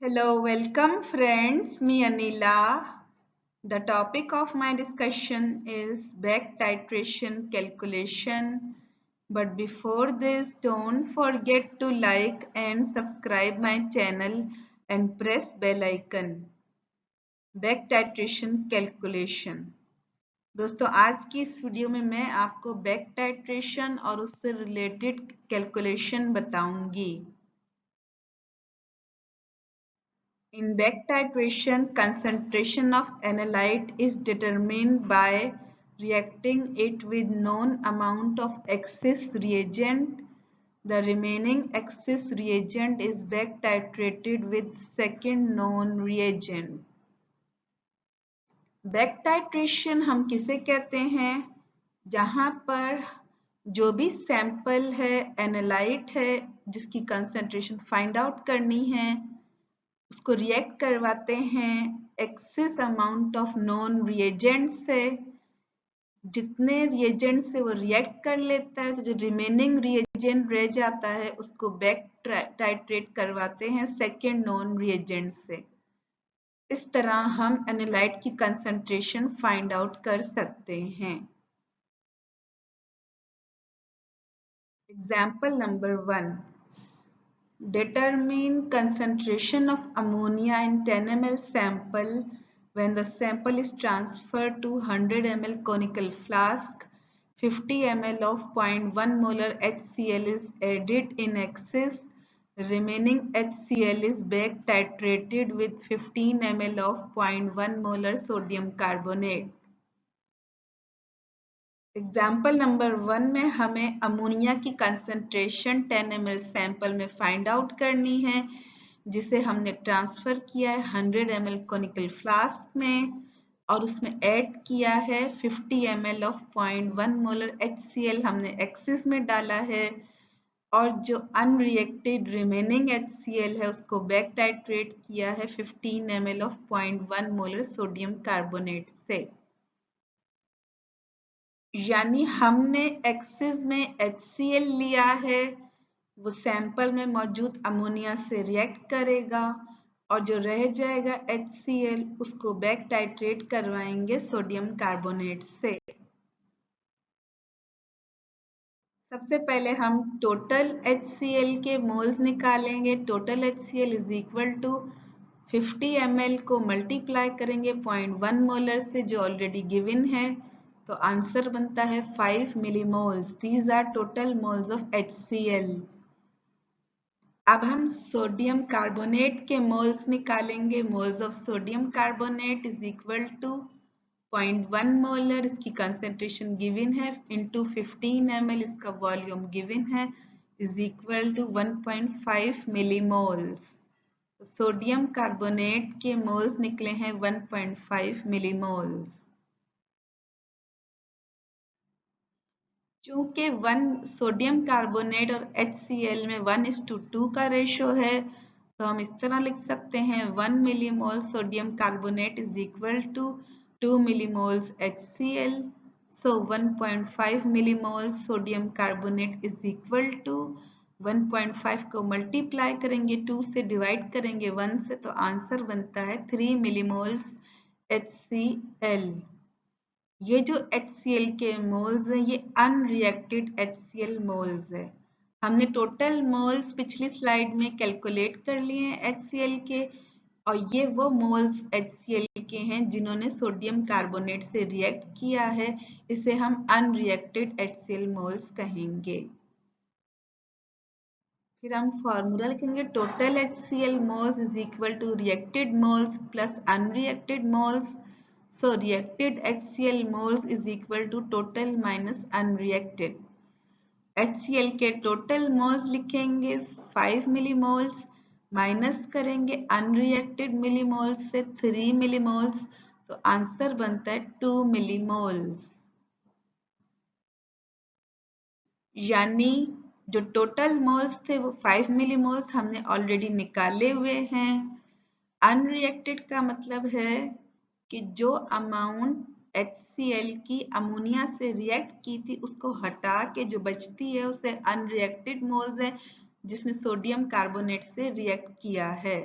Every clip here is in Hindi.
Hello, welcome friends. Me Anila. The topic of my discussion is back titration calculation. But before this, don't forget to like and subscribe my channel and press bell icon. Back titration calculation. दोस्तों आज की इस वीडियो में मैं आपको बैक टाइट्रेशन और उससे रिलेटेड कैलकुलेशन बताऊंगी। In back titration, concentration of analyte is determined by reacting it with known amount of excess reagent. The remaining excess reagent is back titrated with second known reagent. Back titration हम किसे कहते हैं? जहां पर जो भी सैंपल है एनालाइट है जिसकी कंसंट्रेशन फाइंड आउट करनी है उसको रिएक्ट करवाते हैं excess amount of non reagent से। जितने रिएजेंट से वो रिएक्ट कर लेता है तो जो रिमेनिंग रिएजेंट रह जाता है उसको बैक टाइट्रेट करवाते हैं सेकेंड नॉन रिएजेंट से। इस तरह हम एनालाइट की कंसंट्रेशन फाइंड आउट कर सकते हैं। Example number 1, determine concentration of ammonia in 10 ml sample when the sample is transferred to 100 ml conical flask. 50 ml of 0.1 molar HCl is added in excess. Remaining HCl is back titrated with 15 ml of 0.1 molar sodium carbonate. Example number 1 में हमें अमोनिया की कंसंट्रेशन 10 ml सैंपल में फाइंड आउट करनी है जिसे हमने ट्रांसफर किया है 100 ml कोनिकल फ्लास्क में और उसमें ऐड किया है 50 ml ऑफ 0.1 मोलर HCl हमने एक्सिस में डाला है और जो अनरिएक्टेड रिमेनिंग HCl है उसको बैक टाइट्रेट किया है 15 ml of 0.1 molar sodium carbonate से। यानी हमने एक्सिस में HCl लिया है, वो सैंपल में मौजूद अमोनिया से रिएक्ट करेगा और जो रह जाएगा HCl उसको बैक टाइट्रेट करवाएंगे सोडियम कार्बोनेट से। सबसे पहले हम टोटल HCl के मोल्स निकालेंगे। Total HCl is equal to 50 ml को मल्टीप्लाई करेंगे 0.1 मोलर से जो ऑलरेडी गिवन है तो आंसर बनता है 5 millimoles. These are total moles of HCl। अब हम सोडियम कार्बोनेट के मोल्स निकालेंगे। Moles of sodium carbonate is equal to 0.1 molar, इसकी कंसेंट्रेशन गिवन है, इनटू 15 ml इसका वॉल्यूम गिवन है, is equal to 1.5 millimoles. Sodium carbonate के मोल्स निकले हैं 1.5 मिलीमोल्स। चूंकि 1 सोडियम कार्बोनेट और HCl में 1:2 का रेशो है तो हम इस तरह लिख सकते हैं 1 millimole sodium carbonate is equal to 2 millimoles HCl। So 1.5 millimole sodium carbonate is equal to 1.5 को मल्टीप्लाई करेंगे 2 से, डिवाइड करेंगे 1 से तो आंसर बनता है 3 मिलीमोल्स HCl। ये जो HCl के मोल्स हैं ये अनरिएक्टेड HCl मोल्स है। हमने टोटल मोल्स पिछली स्लाइड में कैलकुलेट कर लिए हैं HCl के और ये वो मोल्स HCl के हैं जिन्होंने सोडियम कार्बोनेट से रिएक्ट किया है, इसे हम अनरिएक्टेड HCl मोल्स कहेंगे। फिर हम फॉर्मूला लिखेंगे total HCl moles is equal to reacted moles plus unreacted moles. So reacted HCl moles is equal to total minus unreacted। HCl के total moles लिखेंगे 5 मिलीमोल्स, माइनस करेंगे अनरिएक्टेड मिलीमोल्स से 3 मिलीमोल्स तो आंसर बनता है 2 मिलीमोल्स। यानी जो टोटल मोल्स थे वो 5 मिलीमोल्स हमने ऑलरेडी निकाले हुए हैं। अनरिएक्टेड का मतलब है कि जो अमाउंट HCl की अमोनिया से रिएक्ट की थी उसको हटा के जो बचती है उसे अनरिएक्टेड मोल्स है जिसने सोडियम कार्बोनेट से रिएक्ट किया है।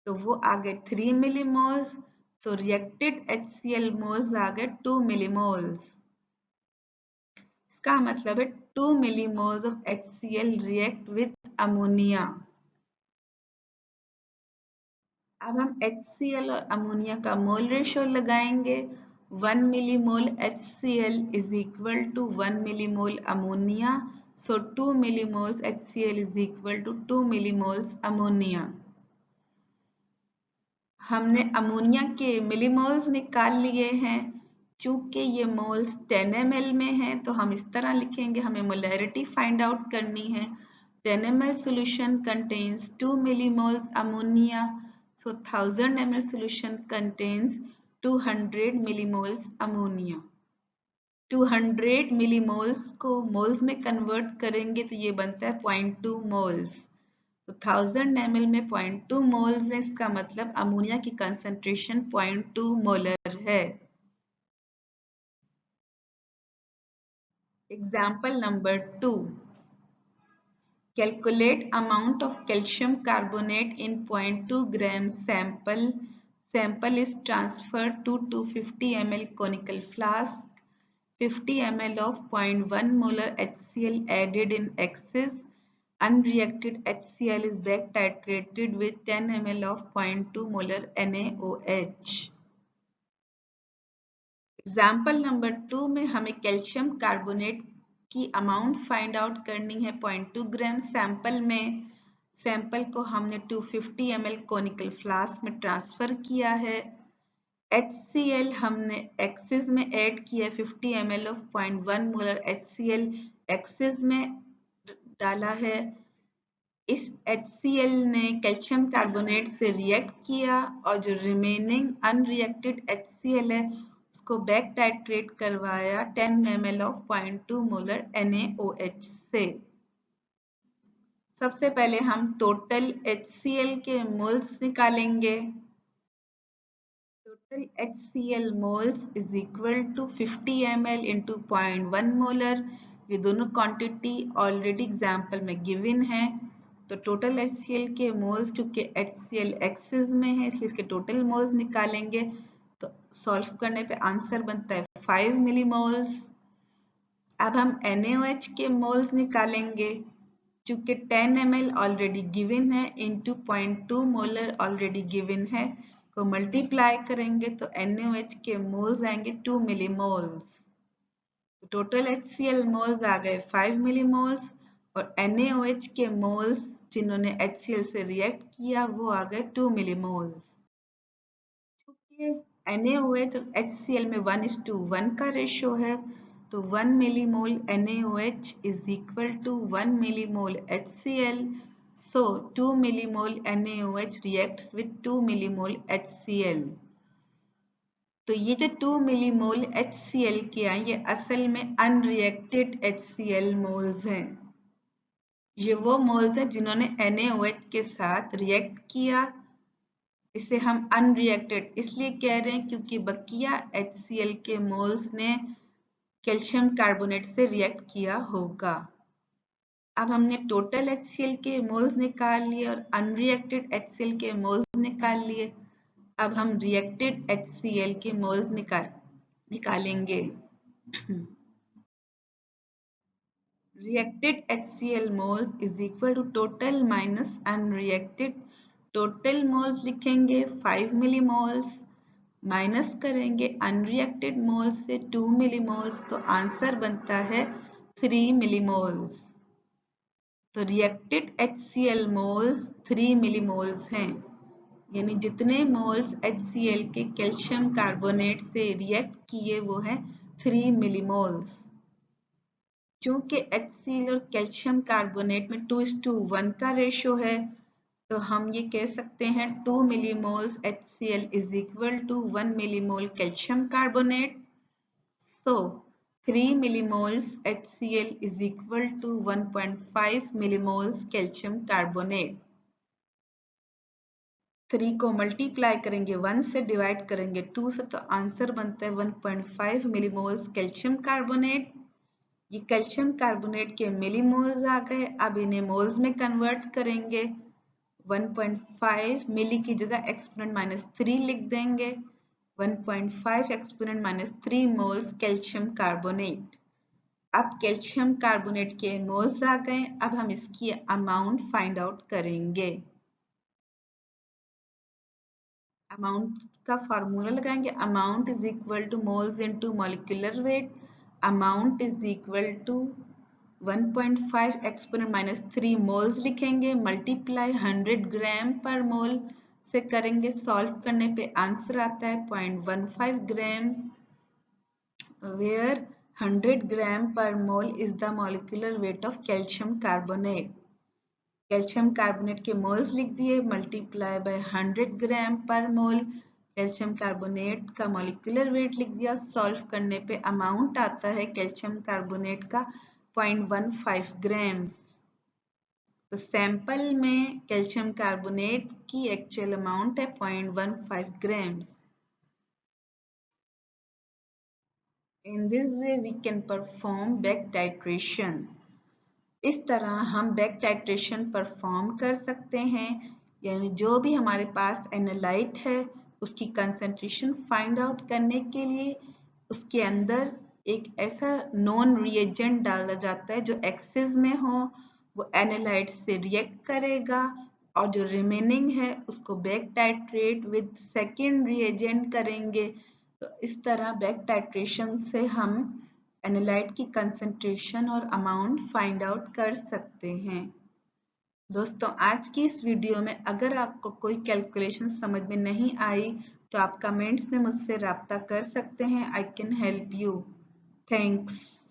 तो वो आ गए 3 मिलीमोल्स। तो रिएक्टेड HCl मोल्स आ गए 2 मिलीमोल्स। इसका मतलब है 2 millimoles of HCl react with ammonia. अब हम HCl और अमोनिया का मोल रेशियो लगाएंगे। 1 millimole HCl is equal to 1 millimole ammonia. So 2 millimoles HCl is equal to 2 millimoles ammonia. हमने अमोनिया के मिलीमोल्स निकाल लिए हैं। चूंकि ये मोल्स 10 ml में हैं तो हम इस तरह लिखेंगे, हमें मोलैरिटी फाइंड आउट करनी है। 10 ml solution contains 2 millimoles ammonia. So 1000 ml solution contains 200 millimoles ammonia. 200 millimoles को मोल्स में कन्वर्ट करेंगे तो ये बनता है 0.2 मोल्स। तो 1000 ml में 0.2 मोल्स है, इसका मतलब अमोनिया की कंसंट्रेशन 0.2 मोलर है। Example number 2, calculate amount of calcium carbonate in 0.2 gram sample. Sample is transferred to 250 ml conical flask. 50 ml of 0.1 molar HCl added in excess. Unreacted HCl is back titrated with 10 ml of 0.2 molar NaOH. Example number 2 में हमें कैल्शियम कार्बोनेट की अमाउंट फाइंड आउट करनी है 0.2 ग्राम सैंपल में। सैंपल को हमने 250 ml कोनिकल फ्लास्क में ट्रांसफर किया है। HCl हमने एक्सिस में ऐड किया 50 ml of 0.1 molar HCl excess में डाला है। इस HCl ने कैल्शियम कार्बोनेट से रिएक्ट किया और जो रिमेनिंग अनरिएक्टेड HCl है उसको बैक टाइट्रेट करवाया 10 ml ऑफ 0.2 मोलर NaOH से। सबसे पहले हम टोटल HCl के मोल्स निकालेंगे। Total HCl moles is equal to 50 ml into 0.1 molar. ये दोनों क्वांटिटी ऑलरेडी एग्जाम्पल में गिवन है। तो टोटल HCl के मोल्स चूंकि HCl एक्सिस में है इसलिए इसके टोटल मोल्स निकालेंगे। तो सॉल्व करने पे आंसर बनता है 5 मिलीमोल्स। अब हम NaOH के मोल्स निकालेंगे। चूंकि 10 ml ऑलरेडी गिवन है इंटू 0.2 मोलर ऑलरेडी गिवन है को मल्टीप्लाई करेंगे तो NaOH के मोल्स आएंगे 2 मिलीमोल्स। टोटल HCl मोल्स आ गए 5 मिलीमोल्स और NaOH के मोल्स जिन्होंने HCl से रिएक्ट किया वो आ गए 2 मिलीमोल्स। चूंकि NaOH और HCl में 1:1 का रेशियो है तो 1 millimole NaOH is equal to 1 millimole HCl. So 2 millimole NaOH reacts with 2 millimole HCl. तो ये जो 2 मिलीमोल HCl के हैं ये असल में अनरिएक्टेड HCl मोल्स हैं। ये वो मोल्स हैं जिन्होंने NaOH के साथ रिएक्ट किया। इसे हम अनरिएक्टेड इसलिए कह रहे हैं क्योंकि बकिया HCl के मोल्स ने कैल्शियम कार्बोनेट से रिएक्ट किया होगा। अब हमने टोटल HCl के मोल्स निकाल लिए और अनरिएक्टेड HCl के मोल्स निकाल लिए। अब हम रिएक्टेड HCl के मोल्स निकालेंगे। Reacted HCl moles is equal to total minus unreacted. Total moles लिखेंगे 5 मिलीमोल्स माइनस करेंगे अनरिएक्टेड मोल्स से 2 मिलीमोल्स तो आंसर बनता है 3 मिलीमोल्स। तो रिएक्टेड HCl मोल्स 3 मिलीमोल्स हैं, यानी जितने मोल्स HCl के कैल्शियम कार्बोनेट से रिएक्ट किए वो हैं 3 मिलीमोल्स। चूंकि HCl और कैल्शियम कार्बोनेट में 2:1 का रेशियो है तो हम ये कह सकते हैं 2 millimoles HCl is equal to 1 millimole calcium carbonate. So 3 millimoles HCl is equal to 1.5 millimoles calcium carbonate. 3 को मल्टीप्लाई करेंगे 1 से, डिवाइड करेंगे 2 से तो आंसर बनता है 1.5 मिलीमोल्स कैल्शियम कार्बोनेट। ये कैल्शियम कार्बोनेट के मिलीमोल्स आ गए। अब इन्हें मोल्स में कन्वर्ट करेंगे। 1.5 मिली की जगह एक्सपोनेंट -3 लिख देंगे। 1.5 एक्सपोनेंट -3 मोल्स कैल्शियम कार्बोनेट। अब कैल्शियम कार्बोनेट के मोल्स आ गए। अब हम इसकी अमाउंट फाइंड आउट करेंगे। अमाउंट का फार्मूला लगाएंगे। Amount is equal to moles into molecular weight. Amount is equal to 1.5 exponent -3 moles लिखेंगे, मल्टीप्लाई 100 ग्राम पर मोल से करेंगे। सॉल्व करने पे आंसर आता है 0.15 ग्राम्स, वेयर 100 ग्राम पर mole is the molecular weight of calcium carbonate. Calcium carbonate के मोल्स लिख दिए, मल्टीप्लाई बाय 100 ग्राम पर मोल। कैल्शियम कार्बोनेट का मॉलिक्यूलर वेट लिख दिया। सॉल्व करने पे अमाउंट आता है कैल्शियम कार्बोनेट का 0.15 ग्राम्स। तो सैंपल में कैल्शियम कार्बोनेट की एक्चुअल अमाउंट है 0.15 grams. In this way we can perform back titration. इस तरह हम बैक टाइट्रेशन परफॉर्म कर सकते हैं, यानी जो भी हमारे पास एनालाइट है उसकी कंसंट्रेशन फाइंड आउट करने के लिए उसके अंदर एक ऐसा नॉन रिएजेंट डाला जाता है जो एक्सेस में हो, वो एनालाइट से रिएक्ट करेगा और जो रिमेनिंग है उसको back titrate with second reagent करेंगे। तो इस तरह बैक टाइट्रेशन से हम एनालाइट की कंसंट्रेशन और अमाउंट फाइंड आउट कर सकते हैं। दोस्तों, आज की इस वीडियो में अगर आपको कोई कैलकुलेशन समझ में नहीं आई तो आप कमेंट्स में मुझसे राब्ता कर सकते हैं। I can help you. Thanks.